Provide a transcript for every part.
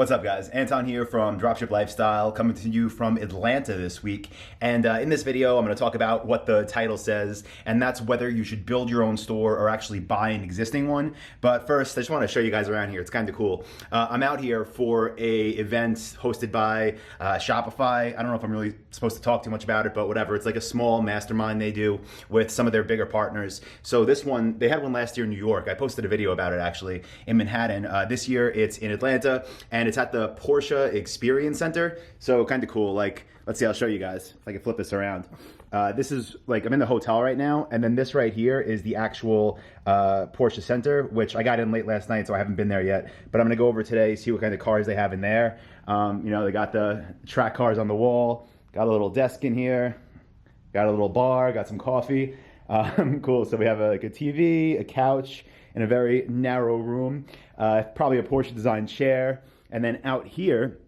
What's up, guys? Anton here from Dropship Lifestyle, coming to you from Atlanta this week. And in this video, I'm going to talk about what the title says, and that's whether you should build your own store or actually buy an existing one. But first, I just want to show you guys around here. It's kind of cool. I'm out here for a event hosted by Shopify. I don't know if I'm really supposed to talk too much about it, but whatever. It's like a small mastermind they do with some of their bigger partners. So this one, they had one last year in New York. I posted a video about it actually in Manhattan. This year, it's in Atlanta, and it's at the Porsche Experience Center. So kind of cool. Like, let's see, I'll show you guys if I can flip this around. This is like, I'm in the hotel right now, and then this right here is the actual Porsche Center, which I got in late last night, so I haven't been there yet. But I'm gonna go over today, see what kind of cars they have in there. You know, they got the track cars on the wall, got a little desk in here, got a little bar, got some coffee. Cool. So we have like a TV, a couch, in a very narrow room, probably a Porsche designed chair. And then out here,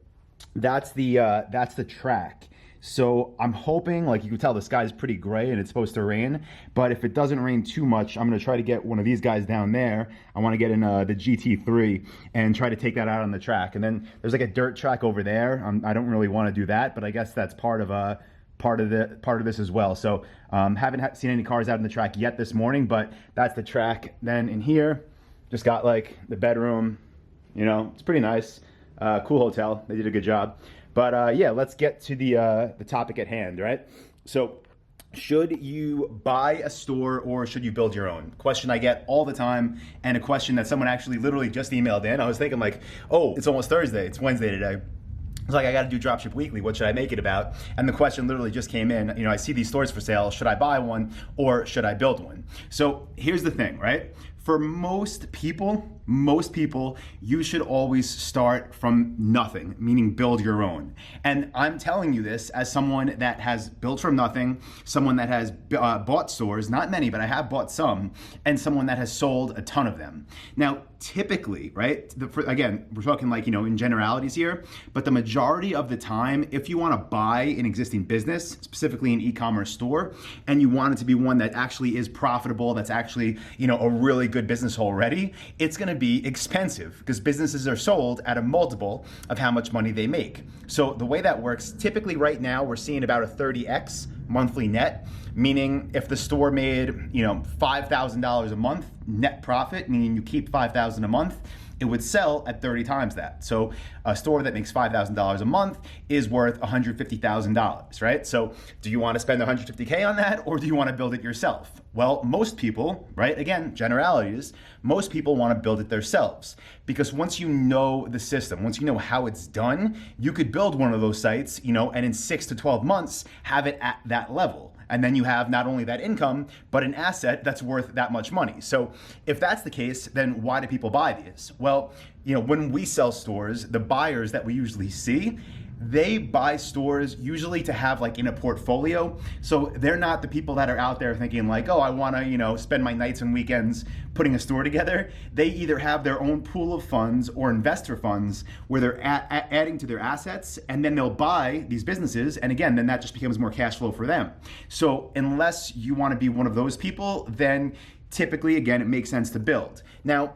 that's the track. So I'm hoping, like you can tell the sky's pretty gray and it's supposed to rain, but if it doesn't rain too much, I'm gonna try to get one of these guys down there. I wanna get in the GT3 and try to take that out on the track. And then there's like a dirt track over there. I don't really wanna do that, but I guess that's part of this as well. So haven't seen any cars out in the track yet this morning, but that's the track. Then in here, just got like the bedroom, you know, it's pretty nice. Cool hotel, they did a good job. But yeah, let's get to the topic at hand, right? So should you buy a store or should you build your own? Question I get all the time, and a question that someone actually literally just emailed in. I was thinking like, oh, it's almost Thursday, it's Wednesday today. It's like, I got to do Dropship Weekly. What should I make it about? And the question literally just came in. You know, I see these stores for sale. Should I buy one or should I build one? So here's the thing, right? For most people, you should always start from nothing, meaning build your own. And I'm telling you this as someone that has built from nothing, someone that has bought stores, not many, but I have bought some, and someone that has sold a ton of them. Now, typically, right, again, we're talking like, you know, in generalities here, but the majority of the time, if you want to buy an existing business, specifically an e-commerce store, and you want it to be one that actually is profitable, that's actually, you know, a really good business already, it's going to be expensive because businesses are sold at a multiple of how much money they make. So the way that works, typically right now, we're seeing about a 30x monthly net, meaning if the store made, you know, $5,000 a month net profit, meaning you keep $5,000 a month, it would sell at 30 times that. So a store that makes $5,000 a month is worth $150,000, right? So do you want to spend $150K on that, or do you want to build it yourself? Well, most people, right, again, generalities, most people want to build it themselves, because once you know the system, once you know how it's done, you could build one of those sites, you know, and in 6 to 12 months have it at that level. And then you have not only that income, but an asset that's worth that much money. So if that's the case, then why do people buy these? Well, you know, when we sell stores, the buyers that we usually see, they buy stores usually to have like in a portfolio. So they're not the people that are out there thinking like, oh, I want to, you know, spend my nights and weekends putting a store together. They either have their own pool of funds or investor funds where they're adding to their assets, and then they'll buy these businesses. And again, then that just becomes more cash flow for them. So unless you want to be one of those people, then typically, again, it makes sense to build. Now,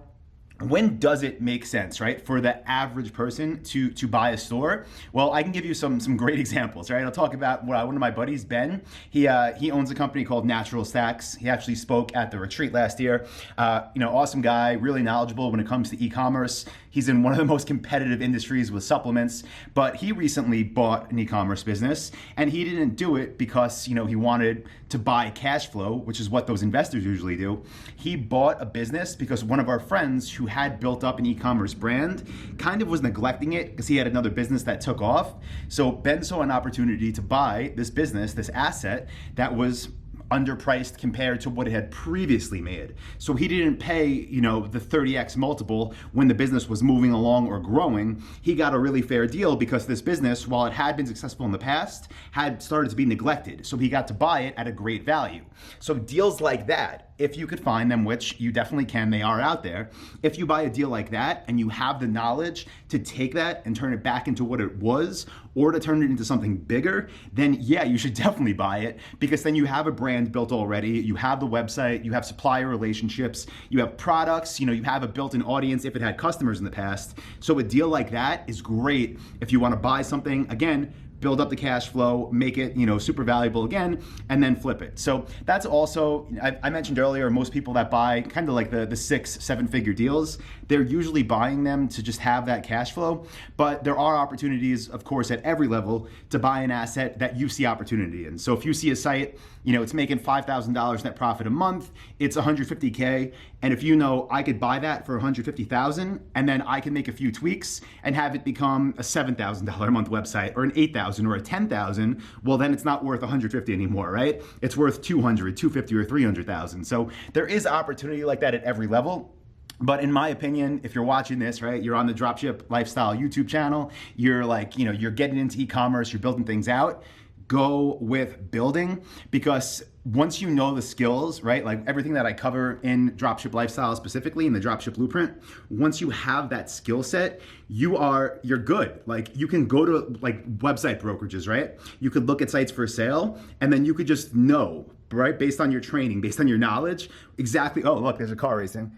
when does it make sense, right, for the average person to buy a store? Well, I can give you some great examples, right? I'll talk about one of my buddies, Ben. He owns a company called Natural Stacks. He actually spoke at the retreat last year. You know, awesome guy, really knowledgeable when it comes to e-commerce. He's in one of the most competitive industries with supplements, but he recently bought an e-commerce business, and he didn't do it because, you know, he wanted to buy cash flow, which is what those investors usually do. He bought a business because one of our friends who had built up an e-commerce brand kind of was neglecting it because he had another business that took off. So Ben saw an opportunity to buy this business, this asset that was underpriced compared to what it had previously made. So he didn't pay, you know, the 30x multiple when the business was moving along or growing. He got a really fair deal because this business, while it had been successful in the past, had started to be neglected. So he got to buy it at a great value. So deals like that, if you could find them, which you definitely can, they are out there. If you buy a deal like that and you have the knowledge to take that and turn it back into what it was, or to turn it into something bigger, then yeah, you should definitely buy it, because then you have a brand built already, you have the website, you have supplier relationships, you have products, you have a built-in audience if it had customers in the past. So a deal like that is great if you want to buy something, again, build up the cash flow, make it, super valuable again, and then flip it. So that's also, I mentioned earlier, most people that buy kind of like the 6-7 figure deals, they're usually buying them to just have that cash flow. But there are opportunities, of course, at every level to buy an asset that you see opportunity in. So if you see a site, it's making $5,000 net profit a month, it's 150K, and if I could buy that for 150,000, and then I can make a few tweaks and have it become a $7,000 a month website, or an $8,000 or a $10,000, well, then it's not worth 150 anymore, right? It's worth 200, 250, or 300,000. So there is opportunity like that at every level. But in my opinion, if you're watching this, right, you're on the Dropship Lifestyle YouTube channel, you're you're getting into e-commerce, you're building things out, go with building, because once you know the skills, right, like everything that I cover in Dropship Lifestyle, specifically in the Dropship Blueprint, once you have that skill set, you're good. Like, you can go to website brokerages, right? You could look at sites for sale, and then you could just know, right, based on your training, based on your knowledge, exactly, oh, look, there's a car racing.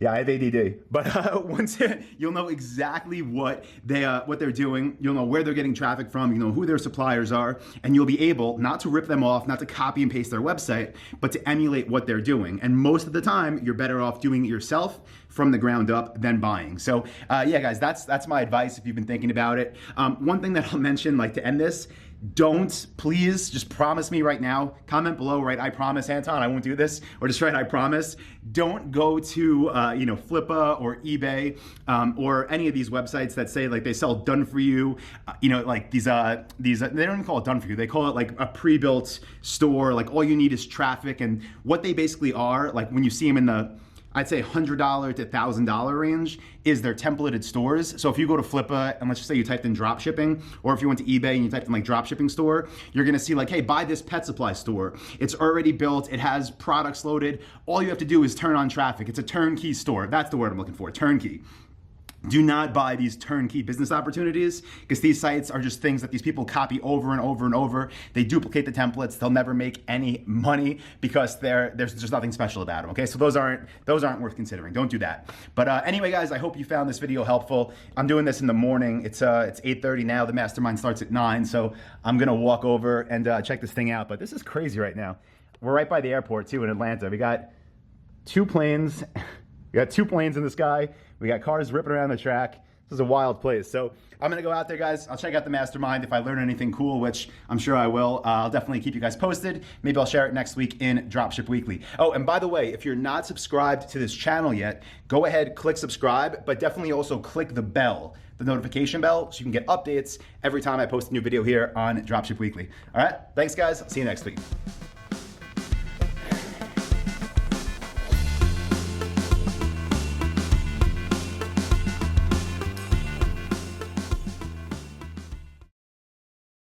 Yeah, I have ADD, but once you'll know exactly what they're doing, you'll know where they're getting traffic from, who their suppliers are, and you'll be able not to rip them off, not to copy and paste their website, but to emulate what they're doing. And most of the time, you're better off doing it yourself from the ground up than buying. So yeah, guys, that's my advice if you've been thinking about it. One thing that I'll mention, to end this, please just promise me right now, comment below, right, I promise, Anton, I won't do this, or just write, I promise. Don't go to, Flippa or eBay or any of these websites that say they sell done for you, these, they don't even call it done for you. They call it a pre-built store, all you need is traffic. And what they basically are, when you see them in the, I'd say $100 to $1,000 range, is their templated stores. So if you go to Flippa and let's just say you typed in drop shipping, or if you went to eBay and you typed in drop shipping store, you're gonna see hey, buy this pet supply store. It's already built, it has products loaded. All you have to do is turn on traffic. It's a turnkey store. That's the word I'm looking for, turnkey. Do not buy these turnkey business opportunities, because these sites are just things that these people copy over and over and over. They duplicate the templates. They'll never make any money because there's just nothing special about them. Okay, so those aren't worth considering. Don't do that. But anyway, guys, I hope you found this video helpful. I'm doing this in the morning. It's 8:30 now. The mastermind starts at 9, so I'm gonna walk over and check this thing out. But this is crazy right now. We're right by the airport too in Atlanta. We got 2 planes. We got 2 planes in the sky. We got cars ripping around the track. This is a wild place. So I'm gonna go out there, guys. I'll check out the mastermind. If I learn anything cool, which I'm sure I will, I'll definitely keep you guys posted. Maybe I'll share it next week in Dropship Weekly. Oh, and by the way, if you're not subscribed to this channel yet, go ahead, click subscribe, but definitely also click the bell, the notification bell, so you can get updates every time I post a new video here on Dropship Weekly. All right, thanks, guys. See you next week.